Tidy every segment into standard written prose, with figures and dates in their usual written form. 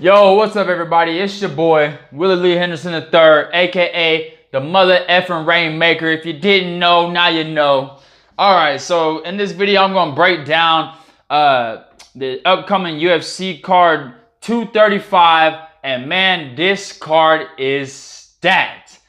Yo, what's up, everybody? It's your boy, Willie Lee Henderson III, aka the mother effing Rainmaker. If you didn't know, now you know. Alright, so in this video, I'm going to break down the upcoming UFC card 235. And man, this card is stacked.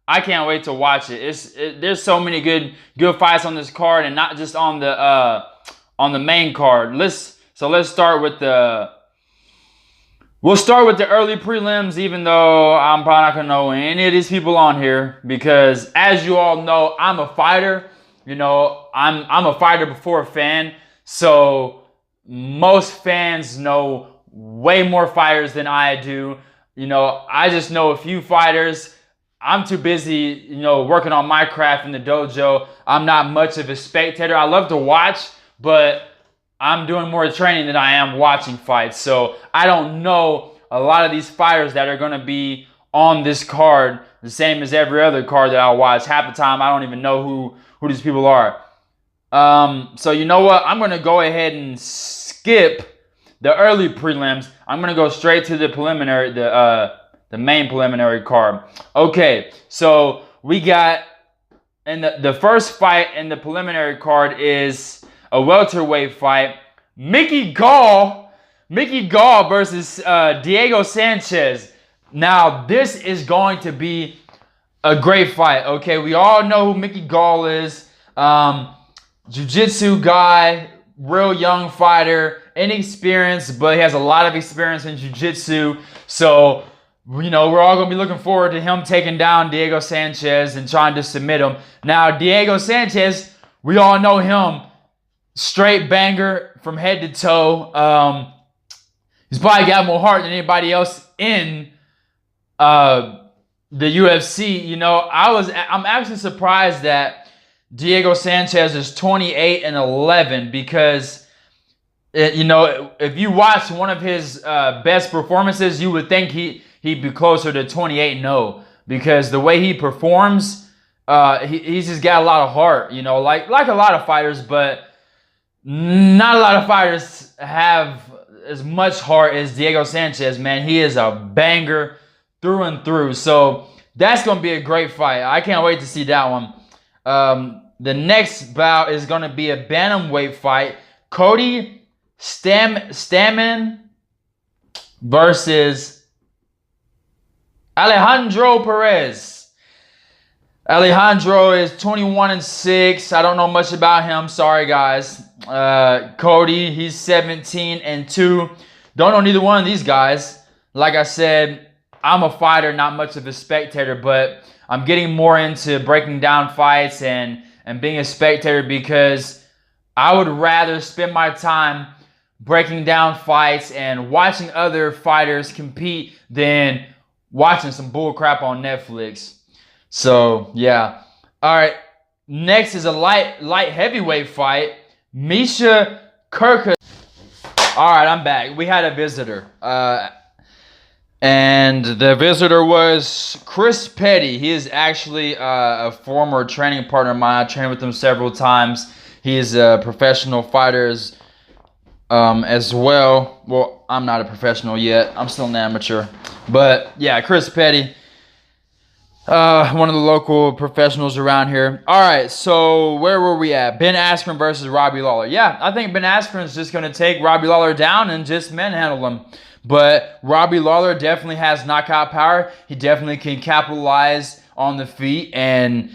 I can't wait to watch it. There's so many good fights on this card, and not just on the main card. Let's start with We'll start with the early prelims, even though I'm probably not gonna know any of these people on here, because as you all know, I'm a fighter. You know, I'm a fighter before a fan, so most fans know way more fighters than I do. You know, I just know a few fighters. I'm too busy, you know, working on my craft in the dojo. I'm not much of a spectator. I love to watch, but I'm doing more training than I am watching fights. So I don't know a lot of these fighters that are going to be on this card, the same as every other card that I watch. Half the time, I don't even know who these people are. So you know what? I'm going to go ahead and skip the early prelims. I'm going to go straight to the preliminary, the main preliminary card. Okay, so we got, and the first fight in the preliminary card is a welterweight fight. Mickey Gall versus Diego Sanchez. Now, this is going to be a great fight. Okay, we all know who Mickey Gall is. Jiu-jitsu guy, real young fighter, inexperienced, but he has a lot of experience in jiu-jitsu. So, you know, we're all going to be looking forward to him taking down Diego Sanchez and trying to submit him. Now, Diego Sanchez, we all know him. Straight banger from head to toe. He's probably got more heart than anybody else in the UFC. You know, I'm actually surprised that Diego Sanchez is 28-11 because, you know, if you watch one of his best performances, you would think he'd be closer to 28-0 because the way he performs, he's just got a lot of heart. You know, like a lot of fighters, but not a lot of fighters have as much heart as Diego Sanchez, man. He is a banger through and through. So that's going to be a great fight. I can't wait to see that one. The next bout is going to be a bantamweight fight. Cody Stamann versus Alejandro Perez. Alejandro is 21-6. I don't know much about him. Sorry, guys. Cody, he's 17-2. Don't know neither one of these guys. Like I said, I'm a fighter, not much of a spectator, but I'm getting more into breaking down fights and being a spectator because I would rather spend my time breaking down fights and watching other fighters compete than watching some bullcrap on Netflix. So, yeah. All right. Next is a light heavyweight fight. Misha Kirkus. All right, I'm back. We had a visitor. And the visitor was Chris Petty. He is actually a former training partner of mine. I trained with him several times. He is a professional fighter as well. Well, I'm not a professional yet. I'm still an amateur. But, yeah, Chris Petty. One of the local professionals around here. All right, so where were we at? Ben Askren versus Robbie Lawler. Yeah, I think Ben Askren is just going to take Robbie Lawler down and just manhandle him. But Robbie Lawler definitely has knockout power. He definitely can capitalize on the feet and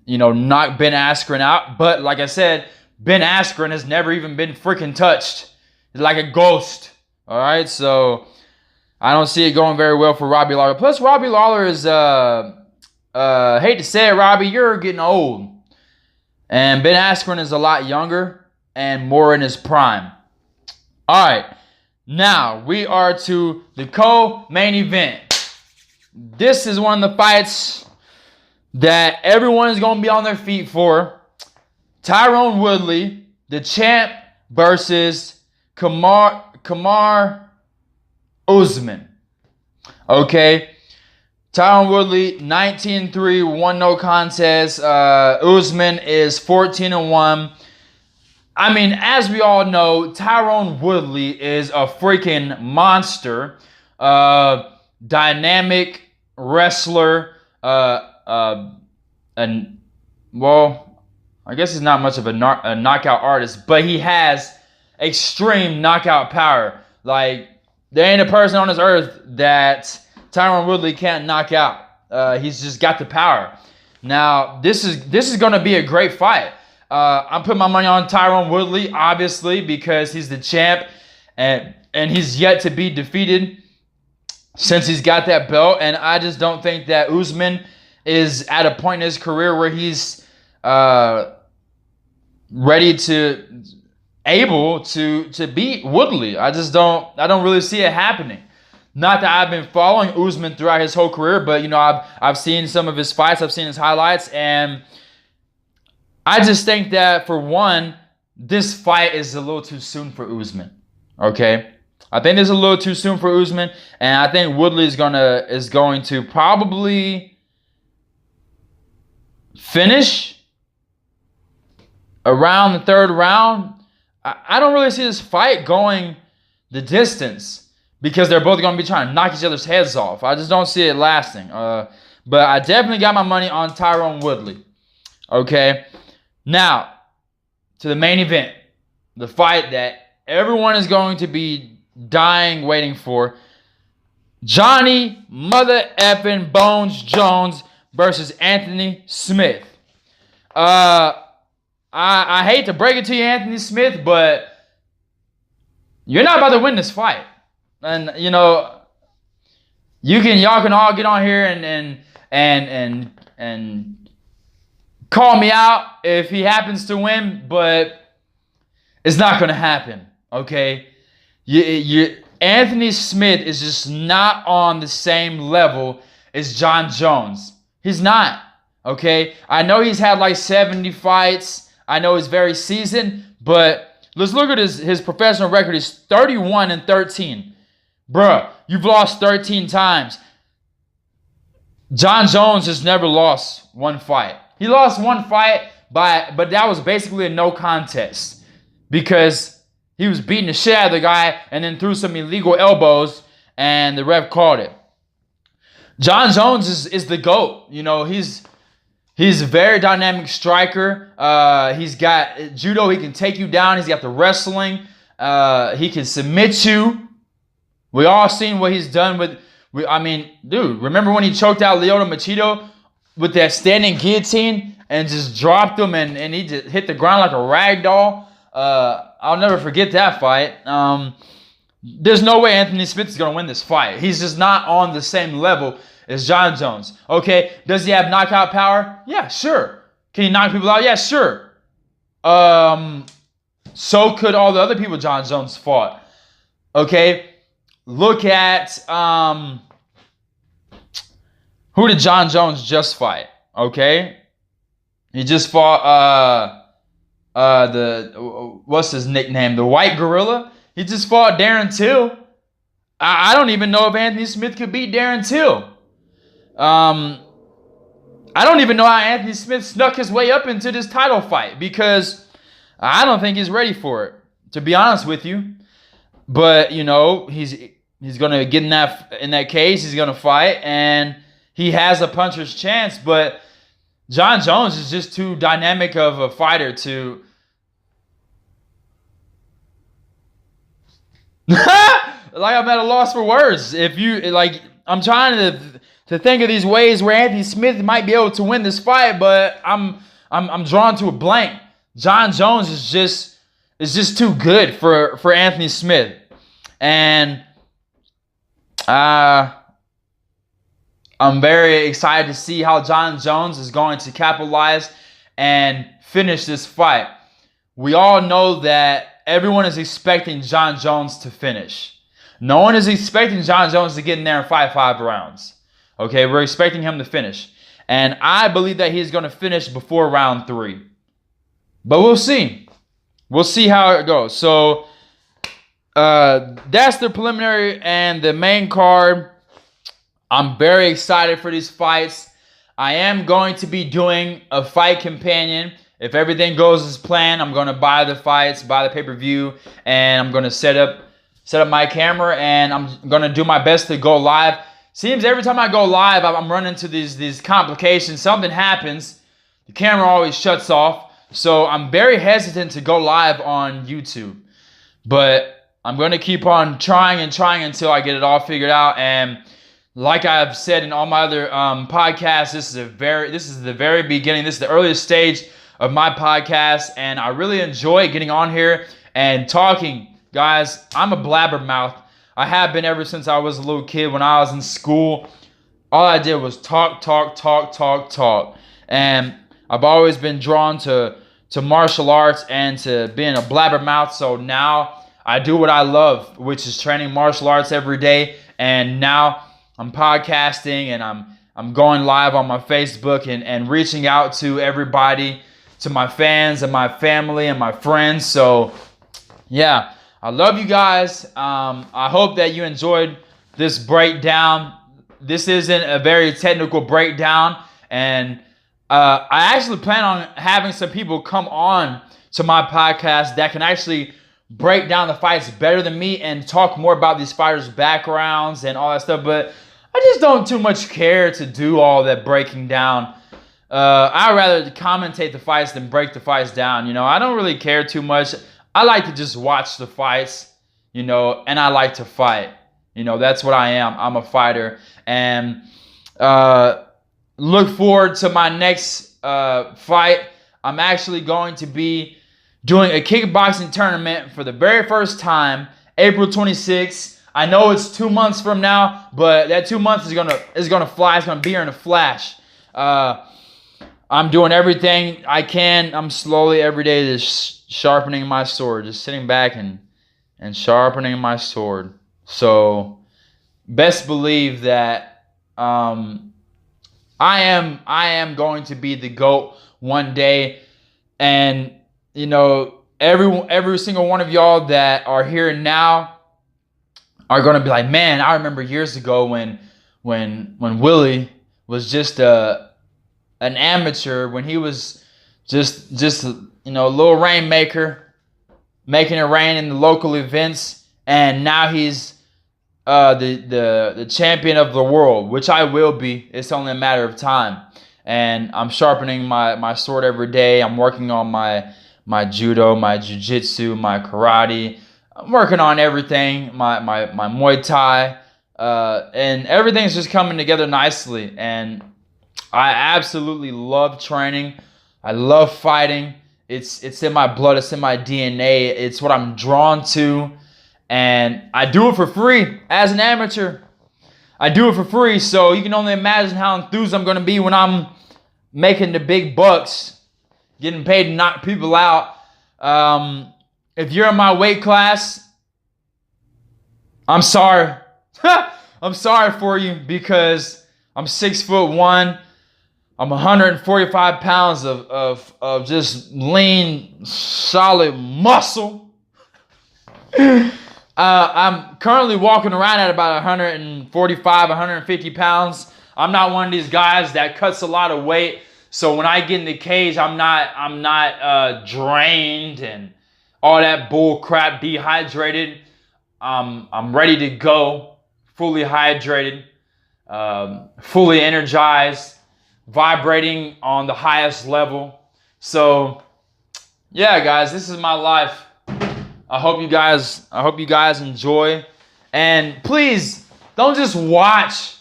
you know, knock Ben Askren out. But like I said, Ben Askren has never even been freaking touched. He's like a ghost. All right, so I don't see it going very well for Robbie Lawler. Plus, Robbie Lawler is, hate to say it, Robbie, you're getting old. And Ben Askren is a lot younger and more in his prime. All right, now we are to the co-main event. This is one of the fights that everyone is going to be on their feet for. Tyron Woodley, the champ, versus Kamaru Usman. Okay. Tyron Woodley, 19-3, 1 no contest. Usman is 14-1. I mean, as we all know, Tyron Woodley is a freaking monster. dynamic wrestler. And well, I guess he's not much of a knockout artist, but he has extreme knockout power. Like, there ain't a person on this earth that Tyron Woodley can't knock out. He's just got the power. Now, this is going to be a great fight. I'm putting my money on Tyron Woodley, obviously, because he's the champ, and he's yet to be defeated since he's got that belt. And I just don't think that Usman is at a point in his career where he's able to beat Woodley. I don't really see it happening. Not that I've been following Usman throughout his whole career, but I've seen some of his fights, I've seen his highlights, and I just think that, for one, this fight is a little too soon for Usman. Okay? I think it's a little too soon for Usman, and I think Woodley is going to probably finish around the third round. I don't really see this fight going the distance because they're both going to be trying to knock each other's heads off. I just don't see it lasting. But I definitely got my money on Tyron Woodley. Okay? Now, to the main event, the fight that everyone is going to be dying waiting for. Johnny Mother Effin Bones Jones versus Anthony Smith. I hate to break it to you, Anthony Smith, but you're not about to win this fight. And y'all can all get on here and call me out if he happens to win, but it's not going to happen. Okay, Anthony Smith is just not on the same level as Jon Jones. He's not. Okay, I know he's had like 70 fights. I know he's very seasoned, but let's look at his professional record. He's 31-13. Bruh, you've lost 13 times. Jon Jones has never lost one fight. He lost one fight, but that was basically a no contest because he was beating the shit out of the guy and then threw some illegal elbows, and the ref called it. Jon Jones is the GOAT. He's a very dynamic striker. He's got judo. He can take you down. He's got the wrestling. He can submit you. We all seen what he's done with. Dude, remember when he choked out Lyoto Machida with that standing guillotine and just dropped him and he just hit the ground like a rag doll? I'll never forget that fight. There's no way Anthony Smith is going to win this fight. He's just not on the same level as Jon Jones. Okay, does he have knockout power? Yeah, sure. Can he knock people out? Yeah, sure. So could all the other people Jon Jones fought. Okay, look at who did Jon Jones just fight? Okay, he just fought what's his nickname? The White Gorilla. He just fought Darren Till. I don't even know if Anthony Smith could beat Darren Till. I don't even know how Anthony Smith snuck his way up into this title fight because I don't think he's ready for it, to be honest with you. But he's gonna get in that case. He's gonna fight, and he has a puncher's chance. But Jon Jones is just too dynamic of a fighter to. Like, I'm at a loss for words. I'm trying to think of these ways where Anthony Smith might be able to win this fight, but I'm drawn to a blank. Jon Jones is just too good for Anthony Smith, and I'm very excited to see how Jon Jones is going to capitalize and finish this fight. We all know that everyone is expecting Jon Jones to finish. No one is expecting Jon Jones to get in there and fight 5 rounds. Okay, we're expecting him to finish. And I believe that he's going to finish before round 3. But we'll see. We'll see how it goes. So, that's the preliminary and the main card. I'm very excited for these fights. I am going to be doing a fight companion. If everything goes as planned, I'm going to buy the fights, buy the pay-per-view, and I'm going to set up set up my camera, and I'm gonna do my best to go live. Seems every time I go live, I'm running into these complications. Something happens, the camera always shuts off. So I'm very hesitant to go live on YouTube. But I'm gonna keep on trying until I get it all figured out. And like I've said in all my other podcasts, this is the very beginning. This is the earliest stage of my podcast, and I really enjoy getting on here and talking. Guys, I'm a blabbermouth. I have been ever since I was a little kid. When I was in school, all I did was talk. And I've always been drawn to martial arts and to being a blabbermouth. So now I do what I love, which is training martial arts every day. And now I'm podcasting, and I'm going live on my Facebook and reaching out to everybody, to my fans and my family and my friends. So yeah, I love you guys. I hope that you enjoyed this breakdown. This isn't a very technical breakdown, and I actually plan on having some people come on to my podcast that can actually break down the fights better than me and talk more about these fighters' backgrounds and all that stuff. But I just don't too much care to do all that breaking down. I'd rather commentate the fights than break the fights down. I don't really care too much. I like to just watch the fights, and I like to fight. That's what I am. I'm a fighter. And look forward to my next fight. I'm actually going to be doing a kickboxing tournament for the very first time, April 26th. I know it's 2 months from now, but that 2 months is gonna fly. It's gonna be here in a flash. I'm doing everything I can. I'm slowly every day just sharpening my sword, just sitting back and sharpening my sword. So best believe that I am going to be the GOAT one day. And every single one of y'all that are here now are gonna be like, man, I remember years ago when Willie was just an amateur, when he was just a little rainmaker, making it rain in the local events, and now he's the champion of the world, which I will be. It's only a matter of time. And I'm sharpening my sword every day. I'm working on my judo, my jiu-jitsu, my karate. I'm working on everything, my Muay Thai, and everything's just coming together nicely. And I absolutely love training. I love fighting. It's in my blood. It's in my DNA. It's what I'm drawn to. And I do it for free as an amateur. I do it for free. So you can only imagine how enthused I'm going to be when I'm making the big bucks, getting paid to knock people out. If you're in my weight class, I'm sorry. I'm sorry for you, because I'm 6'1". I'm 145 pounds of just lean, solid muscle. I'm currently walking around at about 145, 150 pounds. I'm not one of these guys that cuts a lot of weight. So when I get in the cage, I'm not drained and all that bull crap, dehydrated. I'm ready to go, fully hydrated, fully energized, vibrating on the highest level. So yeah, guys, this is my life. I hope you guys enjoy. And please don't just watch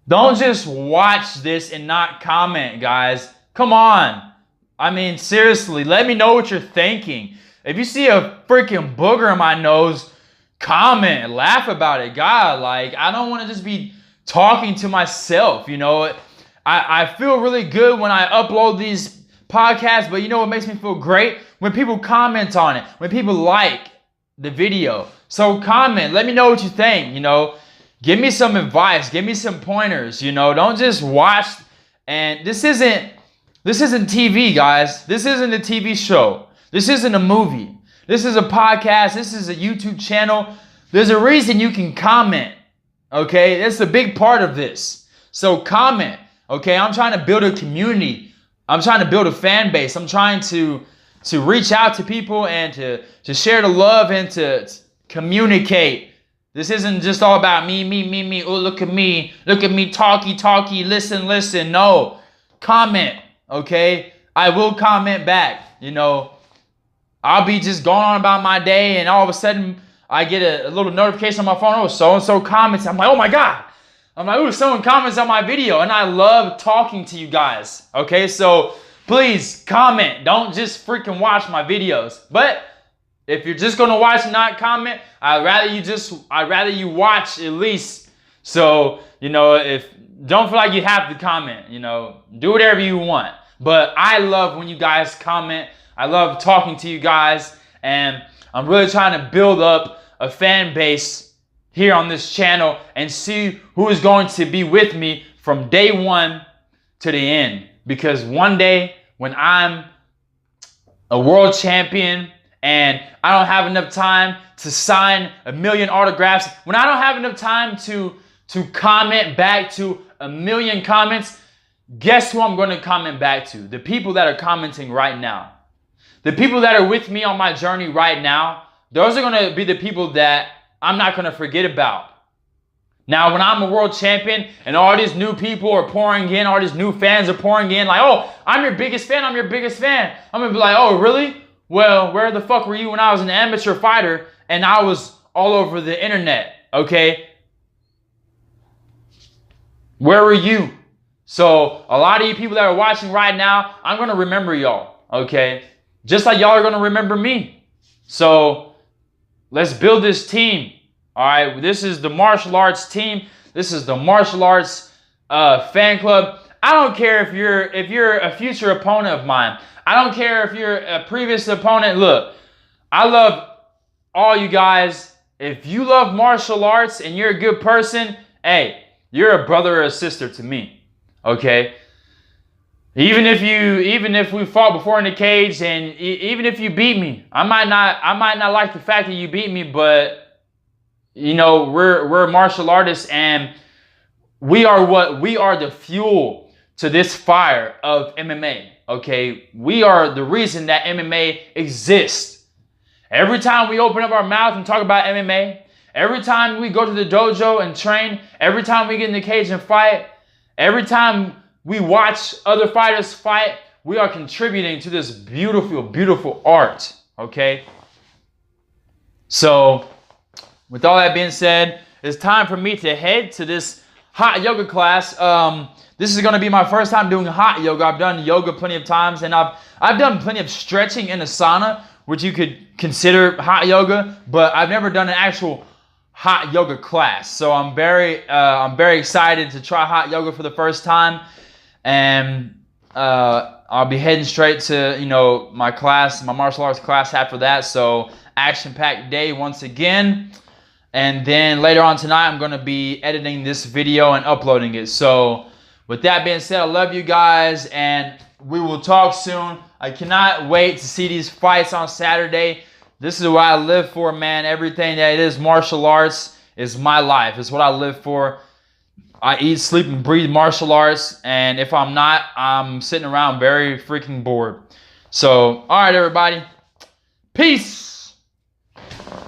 this and not comment, guys. Come on. I mean, seriously, let me know what you're thinking. If you see a freaking booger in my nose, comment, laugh about it. God, I don't want to just be talking to myself, I feel really good when I upload these podcasts, but what makes me feel great? When people comment on it, when people like the video. So comment, let me know what you think, Give me some advice, give me some pointers, Don't just watch. And this isn't TV, guys. This isn't a TV show. This isn't a movie. This is a podcast. This is a YouTube channel. There's a reason you can comment, okay? That's a big part of this. So comment, okay? I'm trying to build a community. I'm trying to build a fan base. I'm trying to reach out to people and to share the love and to Communicate. This isn't just all about me. Oh, look at me, talky, listen. No, comment, okay? I will comment back. You know, I'll be just going on about my day, and all of a sudden I get a little notification on my phone. Oh, so-and-so comments. I'm like, oh my God. I'm like, ooh, someone comments on my video, and I love talking to you guys, okay? So please comment. Don't just freaking watch my videos. But if you're just gonna watch and not comment, I'd rather you watch at least. So, you know, don't feel like you have to comment, you know, do whatever you want. But I love when you guys comment. I love talking to you guys, and I'm really trying to build up a fan base here on this channel and see who is going to be with me from day one to the end. Because one day when I'm a world champion and I don't have enough time to sign 1 million autographs, when I don't have enough time to comment back to 1 million comments, guess who I'm going to comment back to? The people that are commenting right now. The people that are with me on my journey right now, those are going to be the people that I'm not going to forget about. Now, when I'm a world champion and all these new people are pouring in, all these new fans are pouring in, like, oh, I'm your biggest fan, I'm going to be like, oh, really? Well, where the fuck were you when I was an amateur fighter and I was all over the internet, okay? Where were you? So, a lot of you people that are watching right now, I'm going to remember y'all, okay? Just like y'all are going to remember me. So, let's build this team. All right, this is the martial arts team. This is the martial arts fan club. I don't care if you're a future opponent of mine. I don't care if you're a previous opponent. Look, I love all you guys. If you love martial arts and you're a good person, hey, you're a brother or a sister to me. Okay? Even if we fought before in the cage, and even if you beat me, I might not like the fact that you beat me, but you know, we're martial artists, and we are the fuel to this fire of MMA. Okay, we are the reason that MMA exists. Every time we open up our mouth and talk about MMA, every time we go to the dojo and train, every time we get in the cage and fight, every time we watch other fighters fight, we are contributing to this beautiful, beautiful art, okay? So, with all that being said, it's time for me to head to this hot yoga class. This is going to be my first time doing hot yoga. I've done yoga plenty of times, and I've done plenty of stretching in a sauna, which you could consider hot yoga, but I've never done an actual hot yoga class. So I'm very excited to try hot yoga for the first time. And I'll be heading straight to, you know, my class, my martial arts class after that. So action-packed day once again. And then later on tonight, I'm going to be editing this video and uploading it. So with that being said, I love you guys, and we will talk soon. I cannot wait to see these fights on Saturday. This is what I live for, man. Everything that is martial arts is my life. It's what I live for. I eat, sleep, and breathe martial arts, and if I'm not, I'm sitting around very freaking bored. So, all right, everybody. Peace.